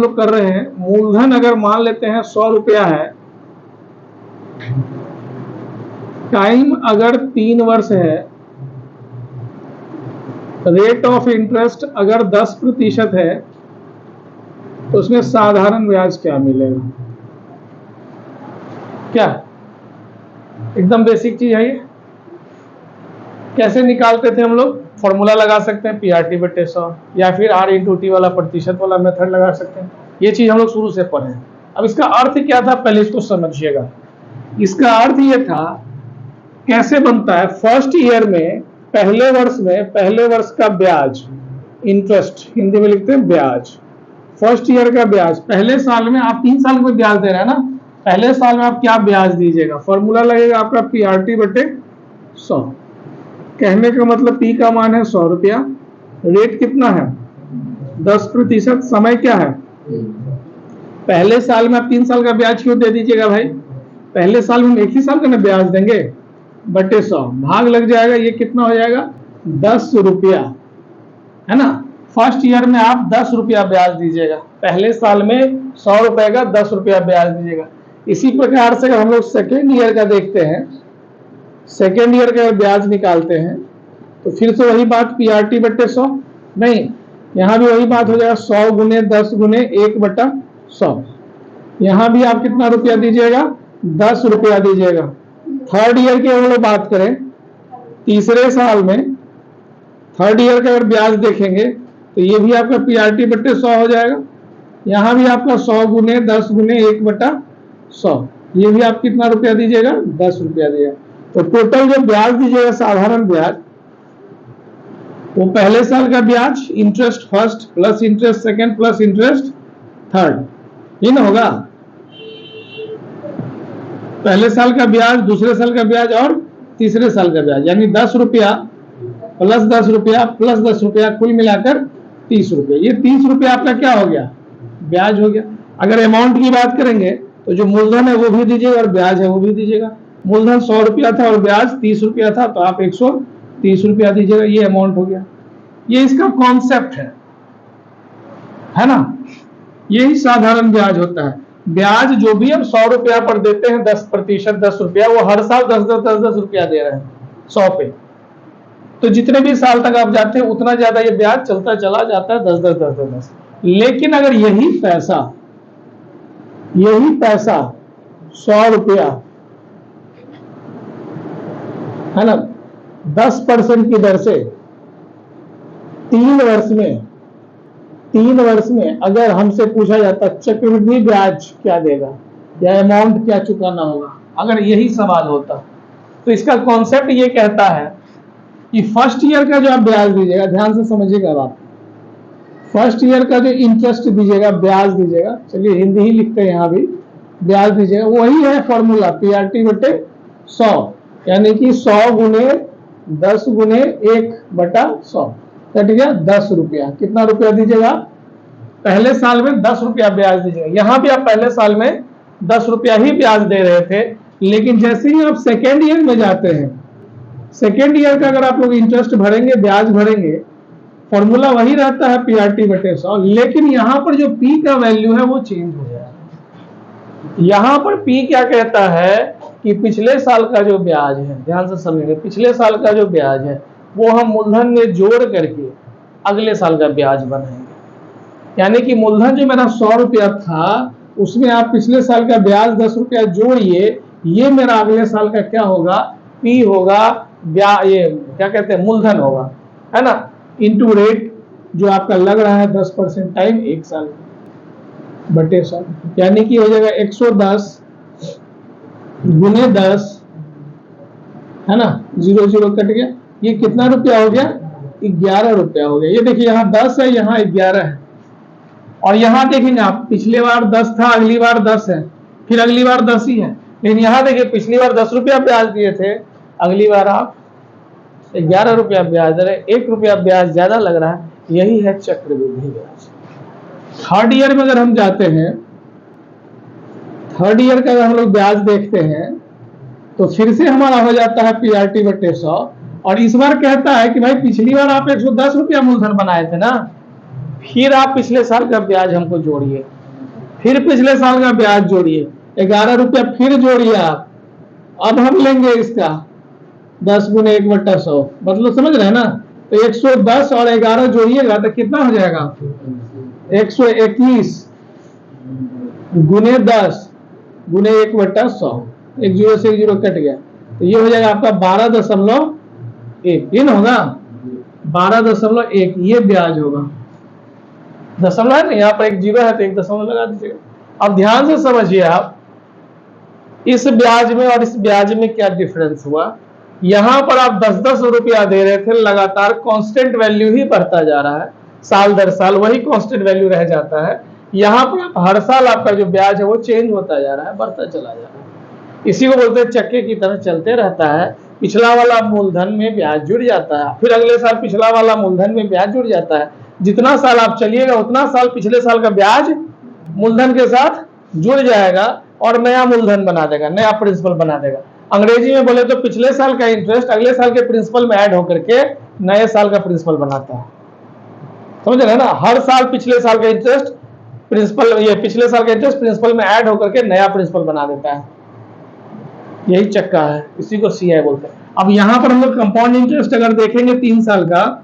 हम लोग कर रहे हैं, मूलधन अगर मान लेते हैं 100 रुपया है, टाइम अगर 3 वर्ष है, रेट ऑफ इंटरेस्ट अगर 10% है, तो उसमें साधारण ब्याज क्या मिलेगा? क्या एकदम बेसिक चीज है ये। कैसे निकालते थे हम लोग? फॉर्मूला लगा सकते हैं PRT/100 या फिर R/T वाला प्रतिशत वाला मेथड लगा सकते हैं। ये चीज हम लोग शुरू से पढ़े हैं। अब इसका अर्थ क्या था पहले इसको समझिएगा। इसका अर्थ ये था, कैसे बनता है, फर्स्ट ईयर में, पहले वर्ष का ब्याज, इंटरेस्ट हिंदी में लिखते हैं ब्याज, फर्स्ट ईयर का ब्याज, पहले साल में आप 3 साल में ब्याज दे रहे हैं ना, पहले साल में आप क्या ब्याज दीजिएगा? फॉर्मूला लगेगा आपका PRT/100। कहने का मतलब P का मान है 100 रुपया, रेट कितना है 10%, समय क्या है, पहले साल में आप 3 साल का ब्याज क्यों दे दीजिएगा भाई? पहले साल में हम 1 ही साल का ना ब्याज देंगे, बटे 100, भाग लग जाएगा, ये कितना हो जाएगा 10 रुपया, है ना। फर्स्ट ईयर में आप 10 रुपया ब्याज दीजिएगा, पहले साल में 100 रुपए का 10 रुपया ब्याज दीजिएगा। इसी प्रकार से अगर हम लोग सेकेंड ईयर का देखते हैं, सेकेंड ईयर का ब्याज निकालते हैं, तो फिर से वही बात PRT/100 नहीं, यहां भी वही बात हो जाएगा 100 गुने 10 गुने 1/100। यहां भी आप कितना रुपया दीजिएगा 10 रुपया दीजिएगा। थर्ड ईयर की हम लोग बात करें, तीसरे साल में थर्ड ईयर का अगर ब्याज देखेंगे तो ये भी आपका PRT/100 हो जाएगा। यहां भी आपका 100 गुने 10 गुने 1/100, ये भी आप कितना रुपया दीजिएगा 10 रुपया दीजिएगा। तो टोटल जो ब्याज दीजिएगा साधारण ब्याज, वो पहले साल का ब्याज, interest first plus interest second plus interest third, ये ना होगा। पहले साल का ब्याज, दूसरे साल का ब्याज और तीसरे साल का ब्याज, यानी 10 रुपया प्लस 10 रुपया प्लस 10 रुपया, कुल मिलाकर 30 रुपया। ये 30 रुपया आपका क्या हो गया, ब्याज हो गया। अगर अमाउंट की बात करेंगे तो जो मूलधन है वो भी दीजिएगा और ब्याज है वो भी दीजिएगा। मूलधन 100 रुपया था और ब्याज 30 रुपया था, तो आप 130 रुपया दीजिएगा, ये अमाउंट हो गया। ये इसका कॉन्सेप्ट है ना। यही साधारण ब्याज होता है। ब्याज जो भी हम 100 रुपया पर देते हैं 10%, 10 रुपया, वो हर साल 10 रुपया दे रहे हैं 100 पे। तो जितने भी साल तक आप जाते हैं उतना ज्यादा ये ब्याज चलता चला जाता है, 10। लेकिन अगर यही पैसा 100 रुपया है ना, 10% की दर से 3 वर्ष में अगर हमसे पूछा जाता चक्रवृद्धि ब्याज क्या देगा या अमाउंट क्या चुकाना होगा, अगर यही सवाल होता, तो इसका कॉन्सेप्ट ये कहता है कि फर्स्ट ईयर का जो आप ब्याज दीजिएगा, ध्यान से समझिएगा आप, फर्स्ट ईयर का जो इंटरेस्ट दीजिएगा, ब्याज दीजिएगा, चलिए हिंदी ही लिखते हैं, यहां भी ब्याज दीजिएगा, वही है फॉर्मूला PRT/100, यानी कि 100 गुने 10 गुने 1/100, कट गया 10 रुपया। कितना रुपया दीजिएगा, पहले साल में 10 रुपया ब्याज दीजिएगा। यहां भी आप पहले साल में 10 रुपया ही ब्याज दे रहे थे, लेकिन जैसे ही आप सेकेंड ईयर में जाते हैं, सेकेंड ईयर का अगर आप लोग इंटरेस्ट भरेंगे, ब्याज भरेंगे, फॉर्मूला वही रहता है PRT/100, लेकिन यहां पर जो P का वैल्यू है वो चेंज हो जाएगा। यहां पर P क्या कहता है कि पिछले साल का जो ब्याज है, ध्यान से समझिए, पिछले साल का जो ब्याज है वो हम मूलधन में जोड़ करके अगले साल का ब्याज बनाएंगे। यानी कि मूलधन जो मेरा 100 रुपया था, उसमें आप पिछले साल का ब्याज 10 रुपया जोड़िए, ये मेरा अगले साल का क्या होगा, P होगा, ये क्या कहते हैं, मूलधन होगा, है ना, इंटू रेट जो आपका लग रहा है 10% टाइम 1 साल बटे 100, यानी कि हो जाएगा 110 गुने 10, है ना, 0 कट गया, ये कितना रुपया हो गया, 11 रुपया हो गया। ये देखिए यहाँ 10 है, यहाँ 11 है, और यहाँ देखेंगे आप, पिछली बार 10 था, अगली बार 10 है, फिर अगली बार 10 ही है, लेकिन यहाँ देखिए पिछली बार 10 रुपया ब्याज दिए थे, अगली बार आप 11 रुपया ब्याज दे रहे, 1 रुपया ब्याज ज्यादा लग रहा है, यही है चक्रवृद्धि ब्याज। थर्ड ईयर में अगर हम जाते हैं, थर्ड ईयर का अगर हम लोग ब्याज देखते हैं, तो फिर से हमारा हो जाता है PRT/100, और इस बार कहता है कि भाई पिछली बार आप 110 रुपया मूलधन बनाए थे ना, फिर आप पिछले साल का ब्याज हमको जोड़िए, फिर पिछले साल का ब्याज जोड़िए, 11 रुपया फिर जोड़िए आप। अब हम लेंगे इसका 10 गुने 1/100, मतलब समझ रहे हैं ना। तो 110 और 11 जोड़िएगा तो कितना हो जाएगा, 121 गुने 10 गुने 1/100, 1 जीरो से 1 जीरो कट गया, तो ये हो जाएगा आपका 12.1, ये ना होगा 12.1, ये ब्याज होगा। दशमलव है ना, यहाँ पर 1 जीरो है तो 1 दशमलव लगा दीजिएगा। अब ध्यान से समझिए आप, इस ब्याज में और इस ब्याज में क्या डिफरेंस हुआ। यहां पर आप 10-10 रुपया दे रहे थे, लगातार कांस्टेंट वैल्यू ही बढ़ता जा रहा है, साल दर साल वही कांस्टेंट वैल्यू रह जाता है। यहां पर आप हर साल आपका जो ब्याज है वो चेंज होता जा रहा है, बढ़ता चला जा रहा है। इसी को बोलते हैं चक्के की तरह चलते रहता है। पिछला वाला मूलधन में ब्याज जुड़ जाता है, फिर अगले साल पिछला वाला मूलधन में ब्याज जुड़ जाता है। जितना साल आप चलिएगा उतना साल पिछले साल का ब्याज मूलधन के साथ जुड़ जाएगा और नया मूलधन बना देगा, नया प्रिंसिपल बना देगा। अंग्रेजी में बोले तो पिछले साल का इंटरेस्ट अगले साल के प्रिंसिपल में ऐड होकर के नए साल का प्रिंसिपल बनाता है। समझ रहे हैं ना, हर साल पिछले साल का इंटरेस्ट प्रिंसिपल, ये पिछले साल का इंटरेस्ट प्रिंसिपल में ऐड होकर के नया प्रिंसिपल बना देता है। यही चक्का है, इसी को सीआई बोलते हैं। अब यहां पर हम लोग कंपाउंड इंटरेस्ट अगर देखेंगे 3 साल का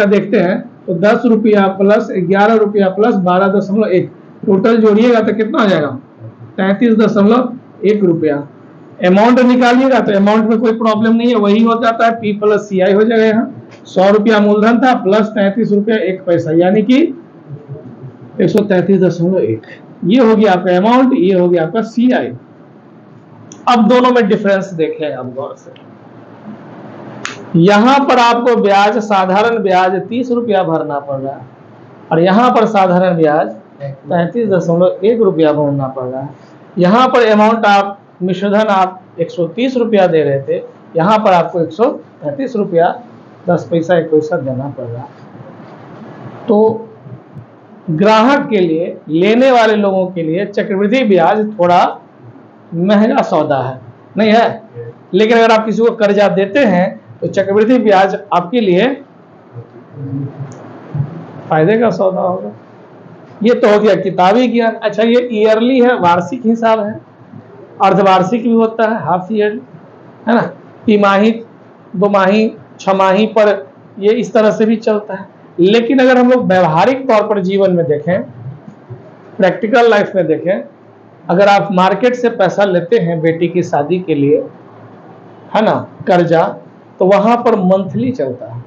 देखते हैं तो 10 रुपया प्लस 11 रुपया प्लस 12.1, टोटल जोड़िएगा तो कितना हो जाएगा, 33.1 रुपया। अमाउंट निकालिएगा तो अमाउंट में कोई प्रॉब्लम नहीं है, वही हो जाता है, पी प्लस सी आई हो जाएगा। यहाँ 100 रुपया मूलधन था प्लस 33 रुपया 1 पैसा, यानी कि 133.1। ये हो गया आपका अमाउंट, ये हो गया आपका सी आई। अब दोनों में डिफरेंस देखें आप गौर से। यहां पर आपको ब्याज, साधारण ब्याज 30 रुपया भरना पड़ रहा है और यहां पर साधारण ब्याज 33.1 रुपया भरना पड़ रहा है। यहां पर अमाउंट आप मिश्रधन आप 130 रुपया दे रहे थे, यहां पर आपको 133 रुपया 10 पैसा 1 पैसा देना पड़ रहा है। तो ग्राहक के लिए, लेने वाले लोगों के लिए चक्रवृद्धि ब्याज थोड़ा महंगा सौदा है, नहीं है। लेकिन अगर आप किसी को कर्जा देते हैं तो चक्रवृद्धि ब्याज आपके लिए फायदे का सौदा होगा। ये तो हो गया किताबी ज्ञान। अच्छा, ये ईयरली है, वार्षिक हिसाब है, अर्धवार्षिक भी होता है, हाफ ईयर है ना, तिमाही, 2 माही, 6 माही पर ये इस तरह से भी चलता है। लेकिन अगर हम लोग व्यवहारिक तौर पर जीवन में देखें, प्रैक्टिकल लाइफ में देखें, अगर आप मार्केट से पैसा लेते हैं बेटी की शादी के लिए, है ना, कर्जा, तो वहां पर मंथली चलता है,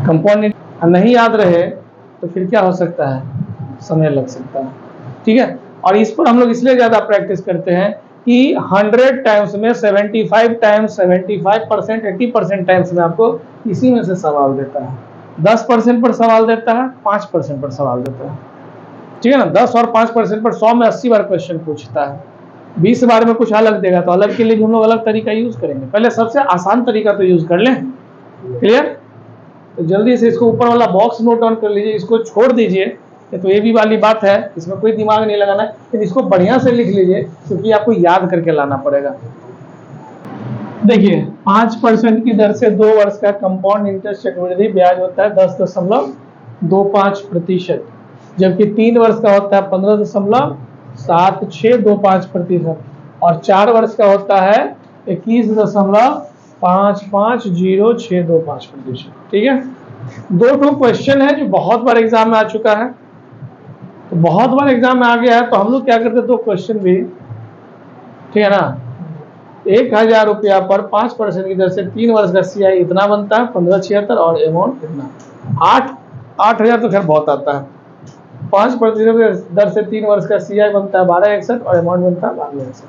कंपाउंड नहीं याद रहे तो फिर क्या हो सकता है, समय लग सकता है। ठीक है, और इस पर हम लोग इसलिए ज्यादा प्रैक्टिस करते हैं कि 100 टाइम्स में 75 टाइम्स, 75%, 80% टाइम्स में आपको इसी में से सवाल देता है। 10% पर सवाल देता है, 5% पर सवाल देता है। ठीक है ना, 10 और 5% पर 100 में 80 बार क्वेश्चन पूछता है। 20 बार में कुछ अलग देगा तो अलग के लिए हम लोग अलग तरीका यूज करेंगे। पहले सबसे आसान तरीका तो यूज कर लें, क्लियर। तो जल्दी से इसको ऊपर वाला बॉक्स नोट डाउन कर लीजिए, इसको छोड़ दीजिए, तो ये भी वाली बात है, इसमें कोई दिमाग नहीं लगाना है, लेकिन इसको बढ़िया से लिख लीजिए क्योंकि आपको याद करके लाना पड़ेगा। देखिए, 5% की दर से 2 वर्ष का कंपाउंड इंटरेस्ट चक्रवृद्धि ब्याज होता है 10.25%, जबकि 3 वर्ष का होता है 15.7625% और 4 वर्ष का होता है 21.550625%। ठीक है, 2 क्वेश्चन है जो बहुत बार एग्जाम में आ चुका है, तो बहुत बार एग्जाम में आ गया है, तो हम लोग क्या करते हैं, 2 क्वेश्चन भी, ठीक है ना। 1000 रुपया पर 5% की दर से 3 वर्ष का सीआई इतना बनता है 1576 और अमाउंट इतना 8,000 तो खैर बहुत आता है। 5% दर से 3 वर्ष का सीआई बनता है 1261 और अमाउंट बनता है 1261।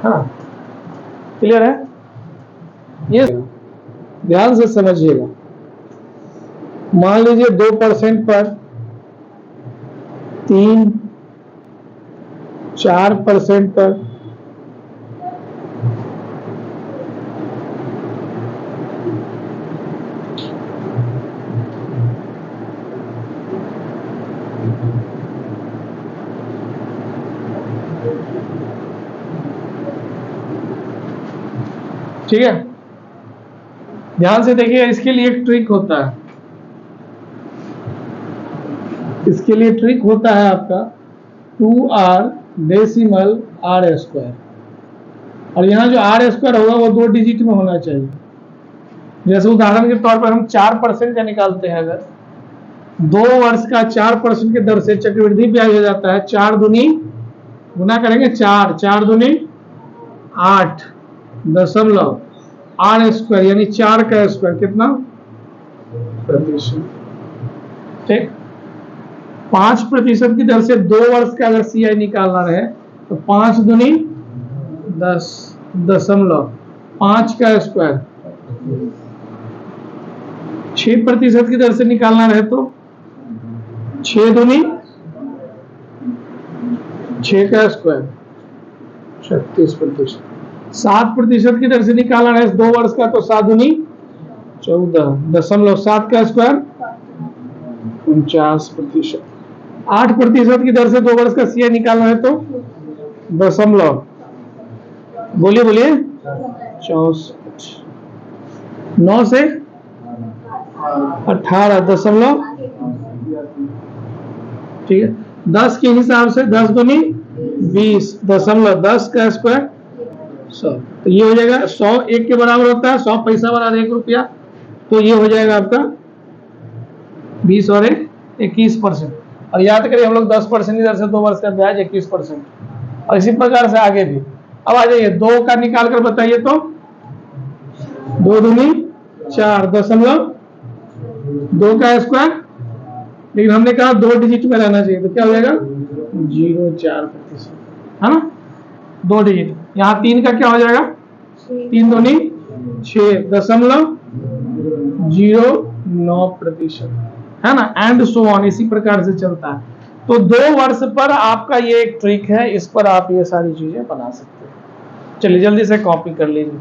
हाँ, क्लियर है, ये ध्यान से समझिएगा। मान लीजिए 2% पर 3, 4% पर, ठीक है। ध्यान से देखिए, इसके लिए एक ट्रिक होता है। इसके लिए ट्रिक होता है आपका 2r डेसिमल r स्क्वायर, और यहाँ जो r स्क्वायर होगा वो 2 डिजिट में होना चाहिए। जैसे उदाहरण के तौर पर हम 4% का निकालते हैं, अगर 2 वर्ष का 4% के दर से चक्रवृद्धि ब्याज हो जाता है 4 दूनी गुना करेंगे 4, 4 दूनी 8 दशमलव r स्क्वायर यानी 4 का स्क्वायर कितना प्रतिशत। ठीक, 5% की दर से 2 वर्ष का अगर CI निकालना रहे तो 5 दूनी 10 दशमलव 5 का स्क्वायर। 6% की दर से निकालना रहे तो 6 दूनी 6 का स्क्वायर 36%। 7% की दर से निकालना रहे 2 वर्ष का तो 7 दूनी 14 दशमलव 7 का स्क्वायर 49%। 8% की दर से 2 वर्ष का CI निकालना है तो दशमलव बोलिए 64। 9 से 18 दशमलव, ठीक है। 10 के हिसाब से 10 दूनी 20 दशमलव 10 का स्क्वायर 100। तो ये हो जाएगा 100 1 के बराबर होता है, 100 पैसा बराबर 1 रुपया, तो ये हो जाएगा आपका 20 और 1 21%। और याद करिए हम लोग 10% की दर से 2 वर्ष का ब्याज 21%, और इसी प्रकार से आगे भी। अब आ जाइए 2 का निकाल कर बताइए तो 2 दूनी 4 दशमलव 2 का स्क्वायर, लेकिन हमने कहा 2 डिजिट में रहना चाहिए तो क्या हो जाएगा 0.4%, है ना, 2 डिजिट। यहाँ 3 का क्या हो जाएगा 3 दूनी 6 दशमलव 09%, है ना, एंड सो ऑन, इसी प्रकार से चलता है। तो 2 वर्ष पर आपका ये एक ट्रिक है, इस पर आप ये सारी चीजें बना सकते हैं। चलिए जल्दी से कॉपी कर लीजिए।